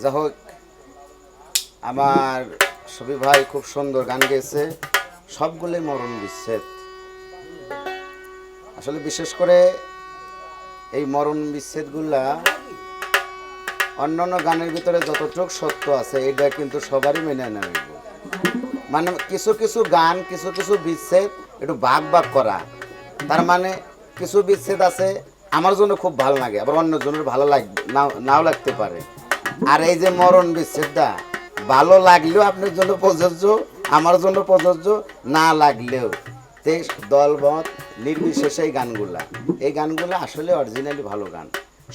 যা হোক, আমার সবি ভাই খুব সুন্দর গান গেয়েছে, সবগুলোই মরণ বিচ্ছেদ। আসলে বিশেষ করে এই মরণ বিচ্ছেদগুলা অন্যান্য গানের ভিতরে যতটুকু সত্য আছে এটা কিন্তু সবারই মেনে নেবে। মানে কিছু কিছু গান, কিছু কিছু বিচ্ছেদ একটু ভাগ ভাগ করা, তার মানে কিছু বিচ্ছেদ আছে আমার জন্য খুব ভালো লাগে, আবার অন্যজনের ভালো নাও লাগতে পারে। আর এই যে মরণ বিচ্ছেদটা ভালো লাগলেও আপনার জন্য প্রযোজ্য, আমার জন্য প্রযোজ্য, না লাগলেও। দলমত নির্বিশেষে এই গানগুলা আসলে অরিজিনালি ভালো গান,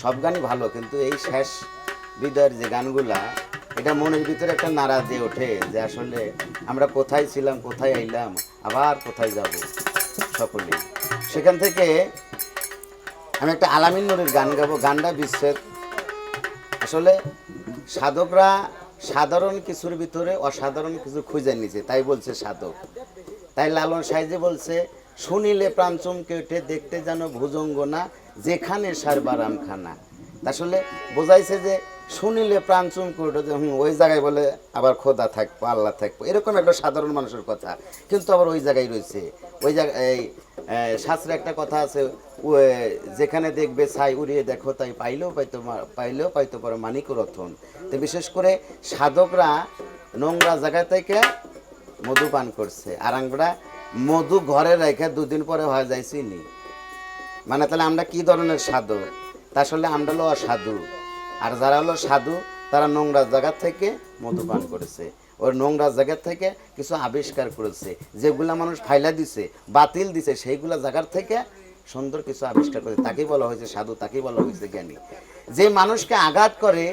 সব গানই ভালো, কিন্তু এই শেষ বিদায়ের যে গানগুলা, এটা মনের ভিতরে একটা নাড়া দিয়ে ওঠে যে আসলে আমরা কোথায় ছিলাম, কোথায় আইলাম, আবার কোথায় যাব সকলেই। সেখান থেকে আমি একটা আলামিন নুরের গান গাবো, গানটা বিচ্ছেদ। আসলে সাধকরা সাধারণ কিছুর ভিতরে অসাধারণ কিছু খুঁজে নিছে, তাই বলছে সাধক। তাই লালন সাইজে বলছে, শুনিলে প্রাণ চমকে ওঠে, দেখতে যেন ভুজঙ্গ না, যেখানে সারবারাম খানা। আসলে বোঝাইছে যে শুনিলে প্রাণ চমকে ওঠে, যে ওই জায়গায় বলে আবার খোদা থাকবো, আল্লাহ থাকবো, এরকম একটা সাধারণ মানুষের কথা, কিন্তু আবার ওই জায়গায় রয়েছে। ওই জায়গায় এই শাস্ত্রে একটা কথা আছে, যেখানে দেখবে ছাই উড়িয়ে দেখো, তাই পাইলেও পাইতে পারো মানিক রতন। তো বিশেষ করে সাধকরা নোংরা জায়গা থেকে মধু পান করছে, আর আমরা মধু ঘরে রেখে দুদিন পরে হয়ে যায় চিনি। মানে তাহলে আমরা কি ধরনের সাধু? তা আসলে আমরা হলো অসাধু, আর যারা হলো সাধু তারা নোংরা জায়গা থেকে মধু পান করেছে, ওই নোংরা জায়গা থেকে কিছু আবিষ্কার করেছে, যেগুলা মানুষ ফাইলা দিছে, বাতিল দিছে, সেইগুলা জায়গার থেকে সুন্দর কিছু আবিষ্কার করেছে, তাকেই বলা হয়েছে সাধু, তাকেই বলা হয়েছে জ্ঞানী। যে মানুষকে আঘাত করে,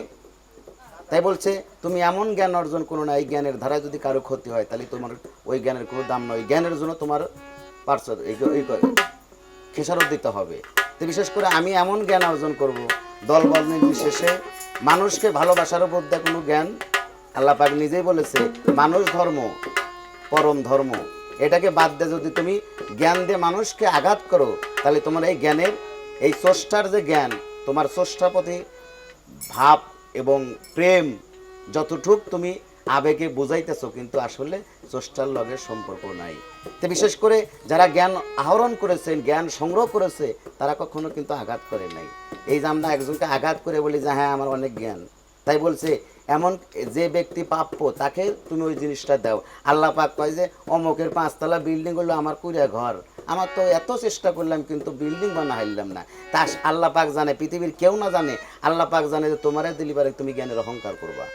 তাই বলছে তুমি এমন জ্ঞান অর্জন করো না, এই জ্ঞানের ধারায় যদি কারো ক্ষতি হয় তাহলে তোমার ওই জ্ঞানের কোনো দাম নয়, জ্ঞানের জন্য তোমার খেসারত দিতে হবে। তো বিশেষ করে আমি এমন জ্ঞান অর্জন করব, দলবল নির্বিশেষে, মানুষকে ভালোবাসার উপর দিয়ে কোনো জ্ঞান, আল্লাহ পাক নিজেই বলেছে মানুষ ধর্ম পরম ধর্ম, এটাকে বাদ দিয়ে যদি তুমি জ্ঞান দিয়ে মানুষকে আঘাত করো, তাহলে তোমার এই জ্ঞানের, এই স্রষ্টার যে জ্ঞান, তোমার স্রষ্টার প্রতি ভাব এবং প্রেম যতটুক তুমি আবেগে বুঝাইতেছো, কিন্তু আসলে স্রষ্টার লগে সম্পর্ক নাই। তো বিশেষ করে যারা জ্ঞান আহরণ করেছেন, জ্ঞান সংগ্রহ করেছে, তারা কখনো কিন্তু আঘাত করে নাই। এই যে আমরা একজনকে আঘাত করে বলি যে হ্যাঁ আমার অনেক জ্ঞান, তাই বলছে এমন যে ব্যক্তি প্রাপ্য তাকে তুমি ওই জিনিসটা দাও। আল্লাহ পাক কয় যে অমুকের 5 তলা বিল্ডিং হলো আমার কুড়িয়া ঘর, আমার তো এত চেষ্টা করলাম কিন্তু বিল্ডিং বানা হারলাম না। তা আল্লাহ পাক জানে, পৃথিবীর কেউ না জানে, আল্লাহ পাক জানে যে তোমারে দিলিবারে তুমি জ্ঞানের অহংকার করবা,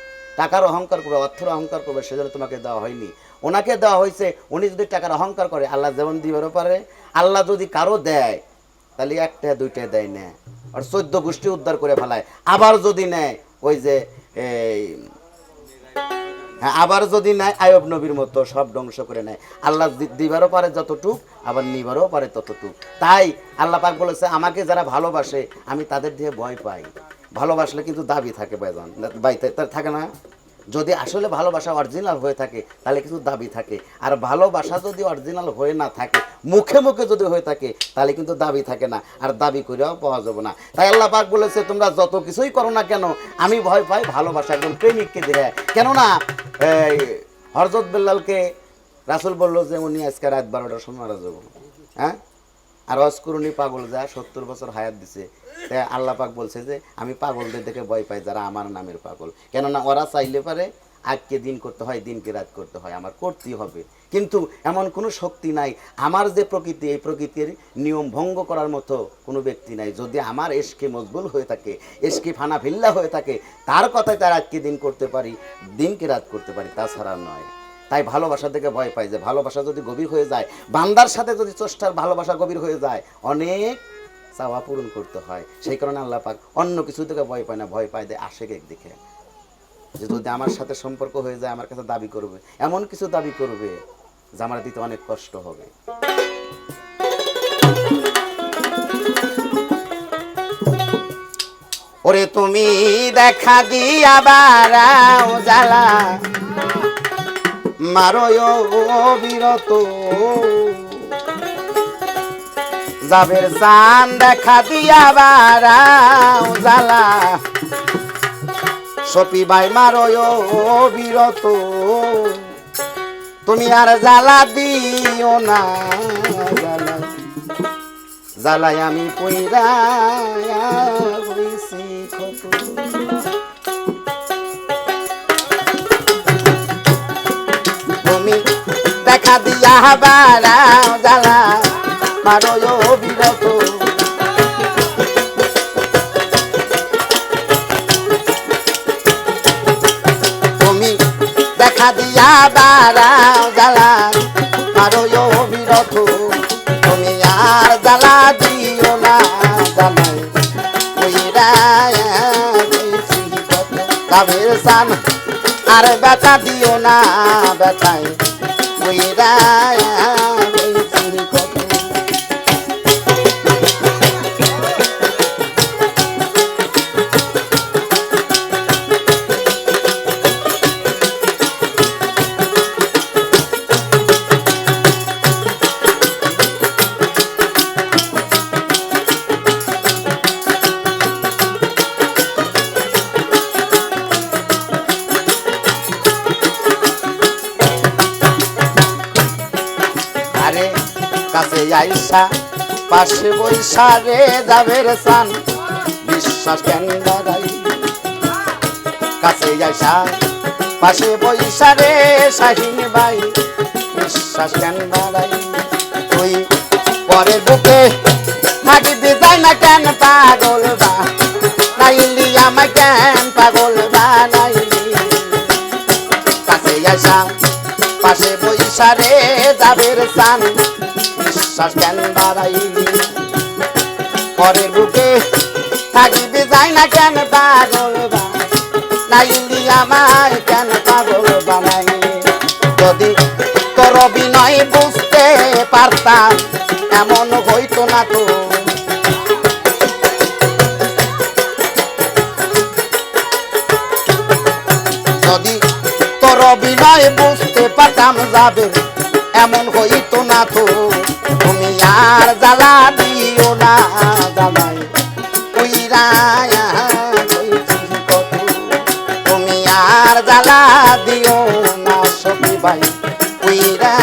টাকার অহংকার করবে, অর্থের অহংকার করবে, সেজন্য তোমাকে দেওয়া হয়নি, ওনাকে দেওয়া হয়েছে। উনি যদি টাকার অহংকার করে, আল্লাহ যেমন দিবারও পারে, আল্লাহ যদি কারো দেয় তাহলে 1টা 2টা দেয় না, আর 14 গোষ্ঠী উদ্ধার করে ফেলায়। আবার যদি নেয় ওই যে হ্যাঁ, আবার যদি নেয় আয়ব নবীর মতো সব ধ্বংস করে নেয়। আল্লাহ দিবারও পারে যতটুক, আবার নিবারও পারে ততটুক। তাই আল্লাহ পাক বলেছে আমাকে যারা ভালোবাসে আমি তাদের দিয়ে ভয় পাই। ভালোবাসলে কিন্তু দাবি থাকে, থাকে না? যদি আসলে ভালোবাসা অরিজিনাল হয়ে থাকে তাহলে কিছু দাবি থাকে, আর ভালোবাসা যদি অরিজিনাল হয়ে না থাকে, মুখে মুখে যদি হয়ে থাকে, তাহলে কিন্তু দাবি থাকে না, আর দাবি করেও পাওয়া যাবে না। তাই আল্লাহ পাক বলেছে তোমরা যত কিছুই করো না কেন, আমি ভয় পাই ভালোবাসা একজন প্রেমিককে দিয়ে। কেননা হযরত বেলালকে রাসূল বলল যে উনি আজকে রাত 12টার সময় মারা যাবো, হ্যাঁ, আর অস্করুনি পাগল যা 70 বছর হায়াত দিছে। তাই আল্লাহ পাক বলছে যে আমি পাগলদের দেখে ভয় পাই যারা আমার নামের পাগল, কেননা ওরা চাইলে পারে আজকে দিন করতে হয়, দিনকে রাত করতে হয়, আমার করতেই হবে। কিন্তু এমন কোনো শক্তি নাই, আমার যে প্রকৃতি, এই প্রকৃতির নিয়ম ভঙ্গ করার মতো কোনো ব্যক্তি নাই। যদি আমার এশকে মজবুল হয়ে থাকে, এশকে ফানা ফিল্লা হয়ে থাকে, তার কথায় তার আজকে দিন করতে পারি, দিনকে রাত করতে পারি, তাছাড়া নয়। তাই ভালোবাসা থেকে ভয় পাই যে ভালোবাসা যদি গভীর হয়ে যায়, বান্দার সাথে যদি স্রষ্টার ভালোবাসা গভীর হয়ে যায়, অনেক চাওয়া পূরণ করতে হয়। সেই কারণে আল্লাহ পাক অন্য কিছু থেকে ভয় পায় না, ভয় পায় দেয় আশেক একদিকে, যে যদি আমার সাথে সম্পর্ক হয়ে যায় আমার কাছে দাবি করবে, এমন কিছু দাবি করবে যে আমার দিতে অনেক কষ্ট হবে। ওরে তুমি দেখা দিয়া বারাও জ্বালা, মারয় বিরত, যাবের চান দেখা দিয়া বারাও জ্বালা, সপি ভাই মারো বিরত তুমি আর জ্বালা দিও না জ্বালাই আমি পইরা হইছি কত তুমি দেখা দিয়া বাড়াও জ্বালা মারো বিরত দেখা দিয়া বাড়াও জ্বালা মারো বিরত তুমি আর জ্বালা দিও না জ্বালাই কইরা গাবের সান আর ব্যথা দিও না ব্যথায় কইরা কাছে আইসা পাশে বৈশা রে যাবের সান বিশ্বাস কেন দাঁড়াই কাছে আইসা পাশে বৈশা রে শাহিন ভাই বিশ্বাস কেন দাঁড়াই তুই পরের বুকে থাকিতে যাই না কেন পাগল বা নাইলি আমায় কেন পাগল বা নাইলি কাছে আইসা পাশে বৈশা রে যাবের সান বিশ্বাস কেন বাড়াইলি পরের বুকে থাকিবে যাই না কেন পাগল বা নাইলি আমায় কেন পাগল বানাইলি যদি তোর অভিনয় বুঝতে পারতাম এমন হইতো না তো যদি তোর অভিনয় বুঝতে পারতাম যাবে এমন হইতো না তো তুমি আর জ্বালা দিও না জ্বালাই কইরা তুমি আর জ্বালা দিও না সখী ভাই কইরা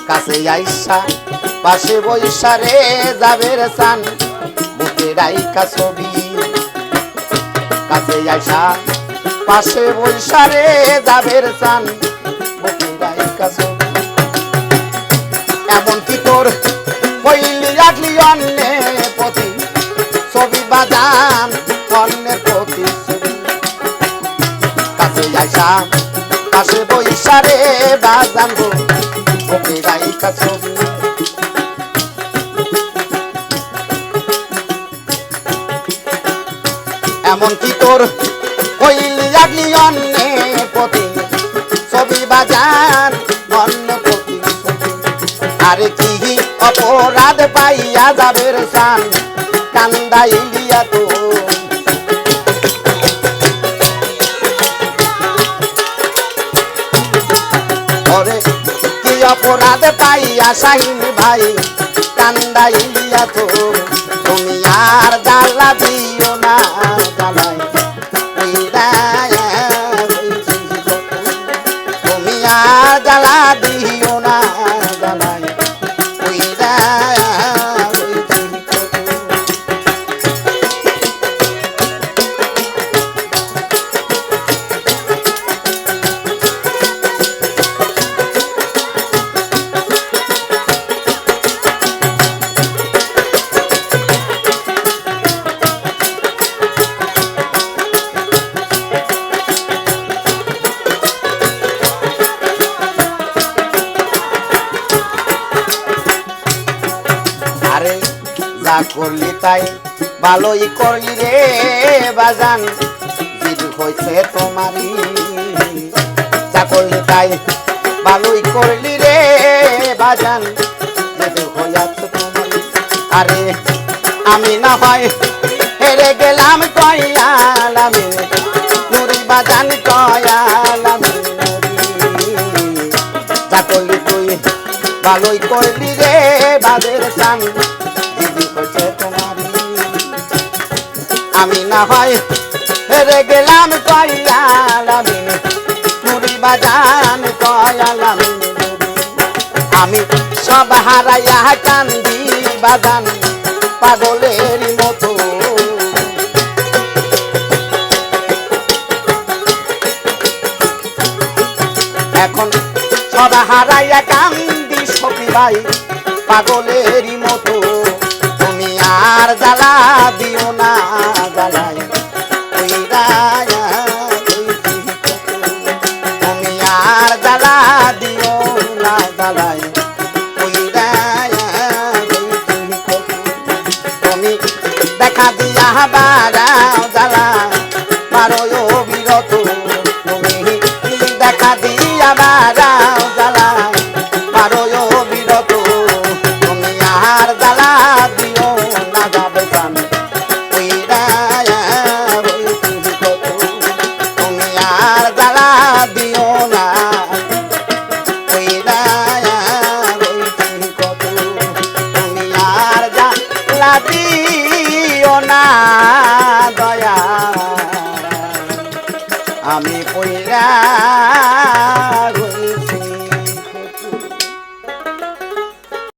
কাছে আইসা পাশে বৈশা রে যাবের সান বুকে রাইকা ছবি কাছে আইসা পাশে বৈশা রে যাবের সান বুকে রাইকা ছবি এমন কি তোর কইলি রাখলি অন্যের প্রতি ছবি বাজান অন্যের প্রতি কাছে আইসা পাশে বৈশা রে বাজান ওকে রাইকা ছবি এমন কি তোর হইলি আগলি অন্য প্রতি ছবি বাজার অন্য প্রতি আরে কি অপরাধ পাইয়া যাবের সান কান্দাইলিয়া তো অপরাধ পাইয়া শাহিন ভাই কান্দাইলিয়া তো তুমি আর জ্বালা দিও না জ্বালাই তুমি আর জ্বালা দিও না জ্বালাই যা করলি তাই ভালোই করলি রে বাজান হয়েছে তোমারই যা করলি তাই ভালোই করলি রে বাজান যদি হইয়াছে তোমারই আরে আমি না হয় হেরে গেলাম কয়াল আমি নুরি বাজান কয়াল আমি যা করলি তুই ভালোই করলি রে বাদের চান দিদি হচ্ছে তোমারই আমি না হয় হেরে গেলাম কয়াল আমি নুরি বাজান কয়াল আমি সব হারাইয়া কান্দি বাজান পাগলের মতো এখন সব হারাইয়া কান্দি সখী ভাই পাগলের মতো তুমি আর জ্বালা দিও না জ্বালাই তুমি আর জ্বালা দিও না জ্বালাই তুমি দেখা দিয়া বাড়াও জ্বালা পারো বিরত তুমি দেখা দিয়া বাড়াও জ্বালা পারো বিরত তুমি আর জ্বালা দিও না যাবে প্রাণ তুমি আর জ্বালা দিও না তুমি আর জ্বালা দিও না দয়া আমি পইরা